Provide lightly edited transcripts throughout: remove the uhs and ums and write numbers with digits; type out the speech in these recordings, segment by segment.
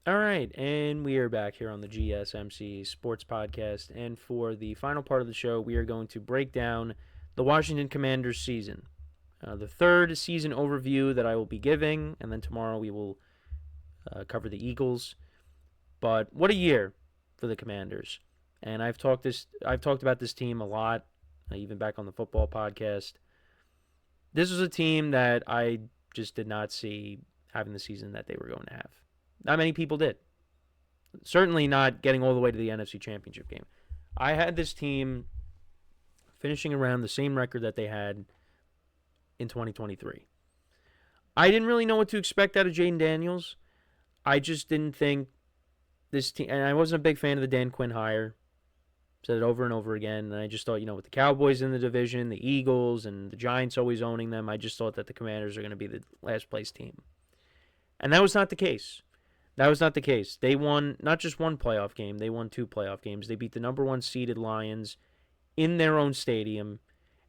All right, and we are back here on the GSMC Sports Podcast. And for the final part of the show, we are going to break down the Washington Commanders season. The third season overview that I will be giving, and then tomorrow we will cover the Eagles. But what a year for the Commanders. And I've talked about this team a lot, even back on the football podcast. This was a team that I just did not see having the season that they were going to have. Not many people did. Certainly not getting all the way to the NFC Championship game. I had this team finishing around the same record that they had in 2023. I didn't really know what to expect out of Jaden Daniels. I just didn't think this team, and I wasn't a big fan of the Dan Quinn hire. Said it over and over again, and I just thought, with the Cowboys in the division, the Eagles, and the Giants always owning them, I just thought that the Commanders are going to be the last place team. And that was not the case. They won not just one playoff game, they won 2 playoff games. They beat the number 1 seeded Lions in their own stadium,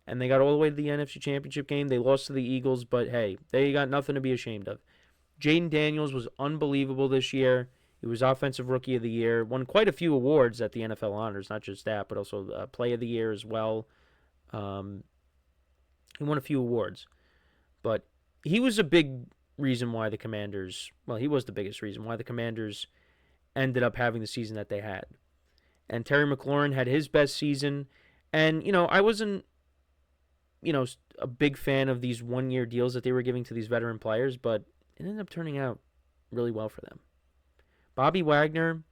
and they got all the way to the NFC Championship game. They lost to the Eagles, but hey, they got nothing to be ashamed of. Jaden Daniels was unbelievable this year. He was Offensive Rookie of the Year, won quite a few awards at the NFL Honors, not just that, but also Play of the Year as well. He won a few awards, but he was a big reason why the Commanders, he was the biggest reason why the Commanders ended up having the season that they had. And Terry McLaurin had his best season, and, I wasn't, a big fan of these one-year deals that they were giving to these veteran players, but it ended up turning out really well for them. Bobby Wagner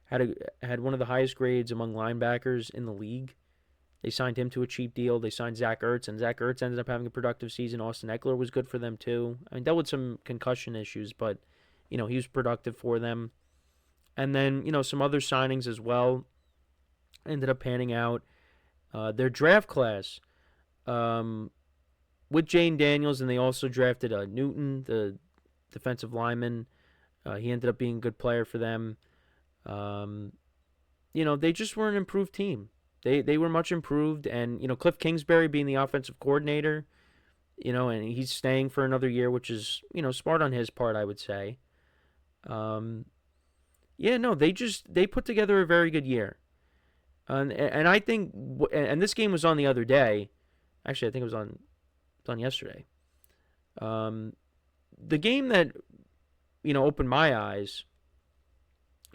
had one of the highest grades among linebackers in the league. They signed him to a cheap deal. They signed Zach Ertz, and Zach Ertz ended up having a productive season. Austin Eckler was good for them too. Dealt with some concussion issues, but, he was productive for them. And then, some other signings as well ended up panning out. Their draft class, with Jane Daniels, and they also drafted Newton, the defensive lineman. He ended up being a good player for them. They just were an improved team. They were much improved, and Cliff Kingsbury being the offensive coordinator, and he's staying for another year, which is smart on his part, I would say. They put together a very good year, and I think, and this game was on the other day. Actually, I think it was on yesterday. The game that opened my eyes,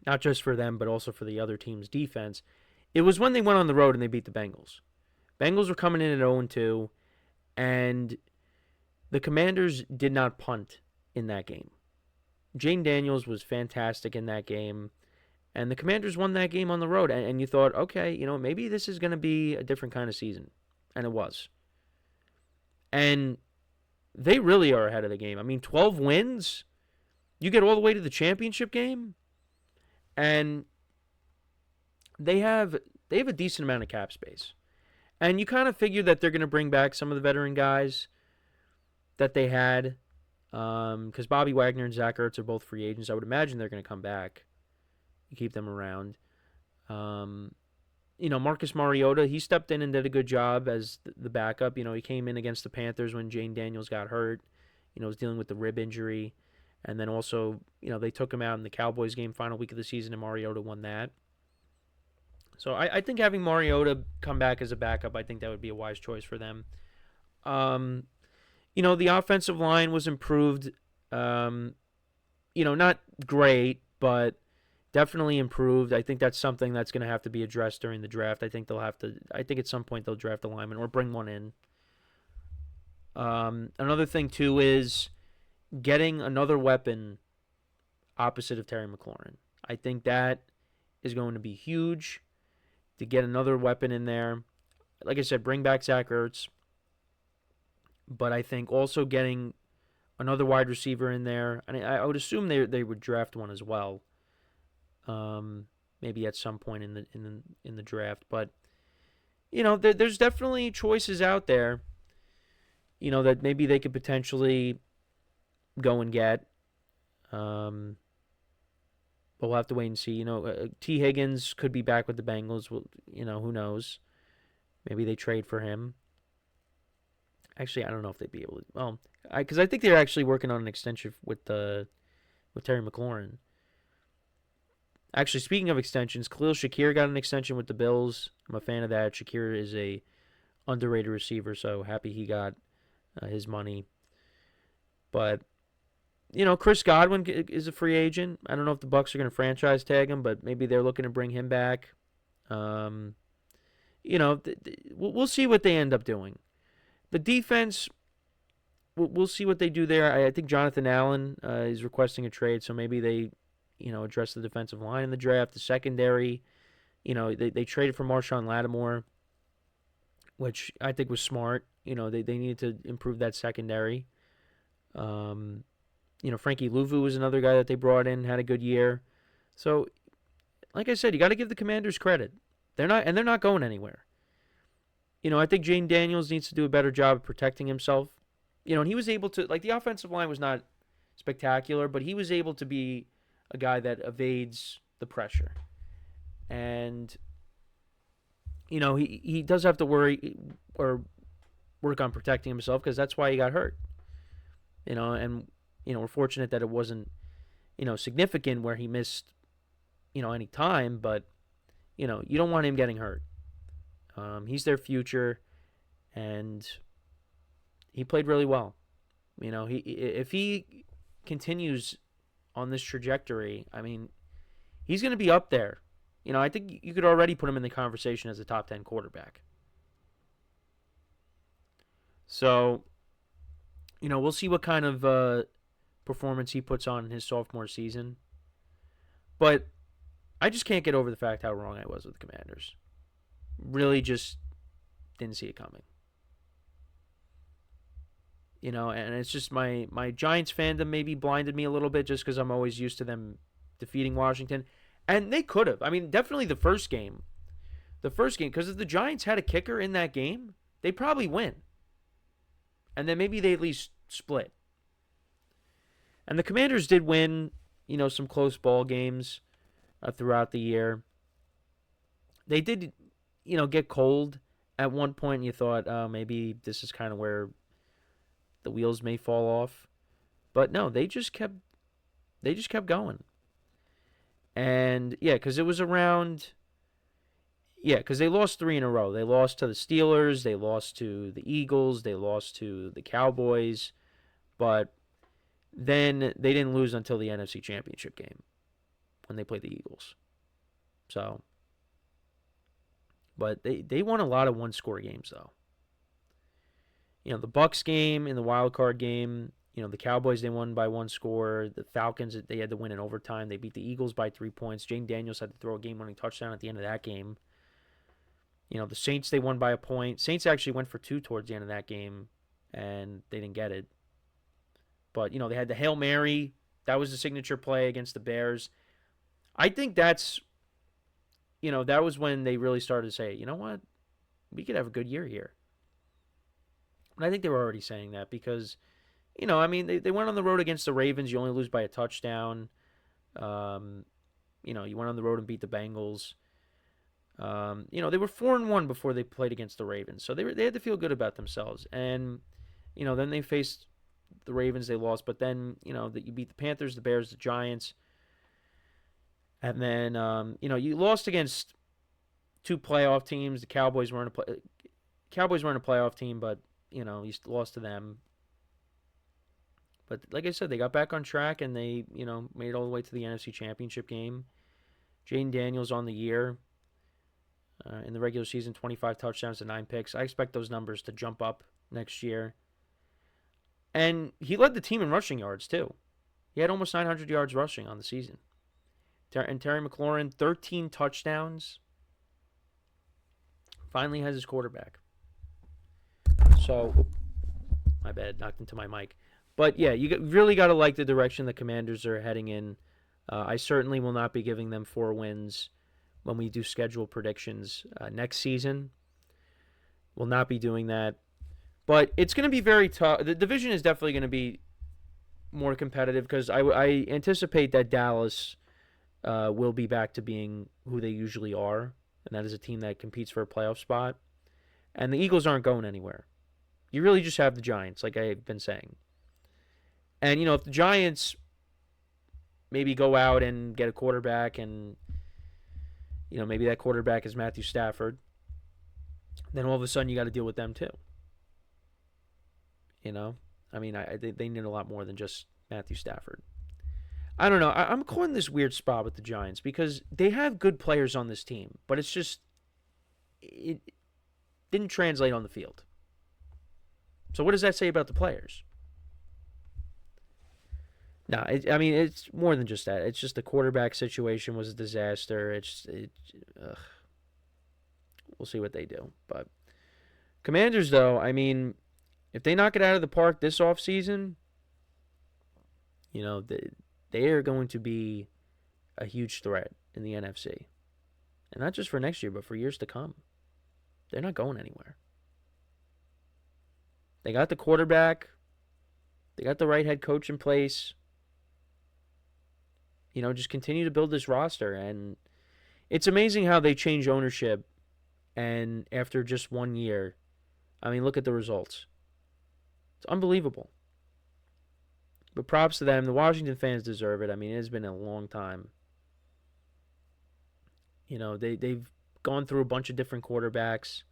not just for them but also for the other team's defense. It was when they went on the road and they beat the Bengals. Bengals were coming in at 0-2, and the Commanders did not punt in that game. Jane Daniels was fantastic in that game, and the Commanders won that game on the road. And you thought, okay, maybe this is going to be a different kind of season. And it was. And they really are ahead of the game. 12 wins? You get all the way to the championship game? And they have a decent amount of cap space. And you kind of figure that they're going to bring back some of the veteran guys that they had. Because Bobby Wagner and Zach Ertz are both free agents. I would imagine they're going to come back. You keep them around. Marcus Mariota, he stepped in and did a good job as the backup. He came in against the Panthers when Jane Daniels got hurt. Was dealing with the rib injury. And then also, they took him out in the Cowboys game, final week of the season, and Mariota won that. So I think having Mariota come back as a backup, I think that would be a wise choice for them. The offensive line was improved. Not great, but definitely improved. I think that's something that's going to have to be addressed during the draft. I think at some point they'll draft a lineman or bring one in. Another thing, too, is getting another weapon opposite of Terry McLaurin. I think that is going to be huge to get another weapon in there. Like I said, bring back Zach Ertz. But I think also getting another wide receiver in there. And I would assume they would draft one as well. Maybe at some point in the draft. But, there's definitely choices out there, that maybe they could potentially go and get. But we'll have to wait and see. T. Higgins could be back with the Bengals. Well, who knows? Maybe they trade for him. Actually, I don't know if they'd be able to. Well, because I think they're actually working on an extension with Terry McLaurin. Actually, speaking of extensions, Khalil Shakir got an extension with the Bills. I'm a fan of that. Shakir is a underrated receiver, so happy he got his money. But Chris Godwin is a free agent. I don't know if the Bucs are going to franchise tag him, but maybe they're looking to bring him back. We'll see what they end up doing. The defense, we'll see what they do there. I think Jonathan Allen is requesting a trade, so maybe they, address the defensive line in the draft, the secondary. They traded for Marshawn Lattimore, which I think was smart. They needed to improve that secondary. Frankie Louvu was another guy that they brought in, had a good year. So, like I said, you got to give the Commanders credit. They're not going anywhere. I think Jane Daniels needs to do a better job of protecting himself. And he was able to, the offensive line was not spectacular, but he was able to be a guy that evades the pressure. And, he does have to worry or work on protecting himself because that's why he got hurt. And, we're fortunate that it wasn't, significant where he missed, any time, but, you don't want him getting hurt. He's their future, and he played really well. If he continues on this trajectory, he's going to be up there. I think you could already put him in the conversation as a top 10 quarterback. So, we'll see what kind of performance he puts on in his sophomore season. But I just can't get over the fact how wrong I was with the Commanders. Really just didn't see it coming. And it's just my Giants fandom maybe blinded me a little bit just because I'm always used to them defeating Washington. And they could have. Definitely the first game. Because if the Giants had a kicker in that game, they'd probably win. And then maybe they at least split. And the Commanders did win, some close ball games throughout the year. They did, get cold at one point. And you thought, maybe this is kind of where the wheels may fall off. But no, they just kept going. And, because it was around... because they lost 3 in a row. They lost to the Steelers, they lost to the Eagles, they lost to the Cowboys, but then they didn't lose until the NFC Championship game when they played the Eagles. So, but they won a lot of one-score games, though. The Bucs game in the wild card game, the Cowboys, they won by 1 score. The Falcons, they had to win in overtime. They beat the Eagles by 3 points. Jane Daniels had to throw a game-winning touchdown at the end of that game. The Saints, they won by a point. Saints actually went for 2 towards the end of that game, and they didn't get it. But, they had the Hail Mary. That was the signature play against the Bears. I think that's, that was when they really started to say, you know what? We could have a good year here. And I think they were already saying that because, they went on the road against the Ravens. You only lose by a touchdown. You went on the road and beat the Bengals. They were 4-1 before they played against the Ravens, so they had to feel good about themselves. And then they faced the Ravens, they lost, but then you beat the Panthers, the Bears, the Giants, and then you lost against 2 playoff teams. The Cowboys weren't a playoff team, but you lost to them. But like I said, they got back on track and they made it all the way to the NFC Championship game. Jane Daniels on the year. In the regular season, 25 touchdowns to 9 picks. I expect those numbers to jump up next year. And he led the team in rushing yards, too. He had almost 900 yards rushing on the season. And Terry McLaurin, 13 touchdowns. Finally has his quarterback. So, my bad, knocked into my mic. But, yeah, you really got to like the direction the Commanders are heading in. I certainly will not be giving them 4 wins when we do schedule predictions next season. We'll not be doing that. But it's going to be very tough. The division is definitely going to be more competitive because I anticipate that Dallas will be back to being who they usually are, and that is a team that competes for a playoff spot. And the Eagles aren't going anywhere. You really just have the Giants, like I've been saying. And, if the Giants maybe go out and get a quarterback, and maybe that quarterback is Matthew Stafford, then all of a sudden you got to deal with them too. I think they need a lot more than just Matthew Stafford. I don't know. I'm caught in this weird spot with the Giants because they have good players on this team, but it's just it didn't translate on the field. So what does that say about the players? No, it's more than just that. It's just the quarterback situation was a disaster. We'll see what they do. But Commanders, though, if they knock it out of the park this offseason, they are going to be a huge threat in the NFC. And not just for next year, but for years to come. They're not going anywhere. They got the quarterback. They got the right head coach in place. Just continue to build this roster. And it's amazing how they change ownership. And after just 1 year, look at the results. It's unbelievable. But props to them. The Washington fans deserve it. It has been a long time. They've gone through a bunch of different quarterbacks.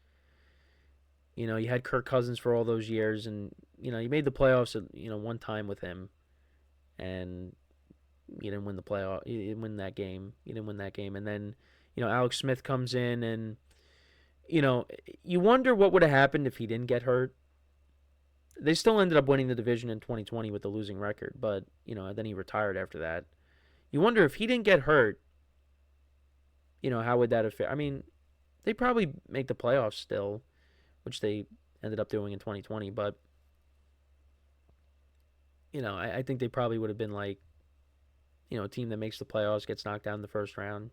You had Kirk Cousins for all those years, and you made the playoffs one time with him, and you didn't win the playoff. You didn't win that game. And then Alex Smith comes in, and you wonder what would have happened if he didn't get hurt. They still ended up winning the division in 2020 with a losing record, but then he retired after that. You wonder if he didn't get hurt, how would that affect? They probably make the playoffs still, which they ended up doing in 2020, but I think they probably would have been like, a team that makes the playoffs, gets knocked out in the first round.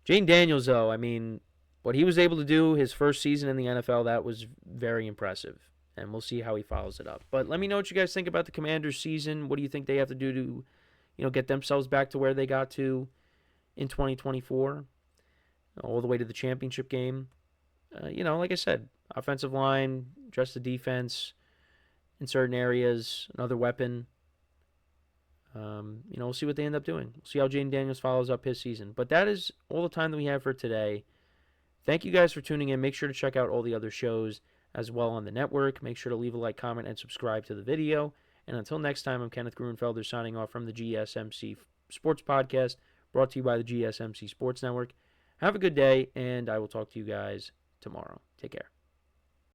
Jane Daniels, though, what he was able to do his first season in the NFL, that was very impressive. And we'll see how he follows it up. But let me know what you guys think about the Commanders season. What do you think they have to do to, get themselves back to where they got to in 2024, all the way to the championship game? Like I said, offensive line, address the defense in certain areas, another weapon. We'll see what they end up doing. We'll see how Jaden Daniels follows up his season. But that is all the time that we have for today. Thank you guys for tuning in. Make sure to check out all the other shows as well on the network. Make sure to leave a like, comment, and subscribe to the video. And until next time, I'm Kenneth Gruenfelder signing off from the GSMC Sports Podcast, brought to you by the GSMC Sports Network. Have a good day, and I will talk to you guys tomorrow. Take care.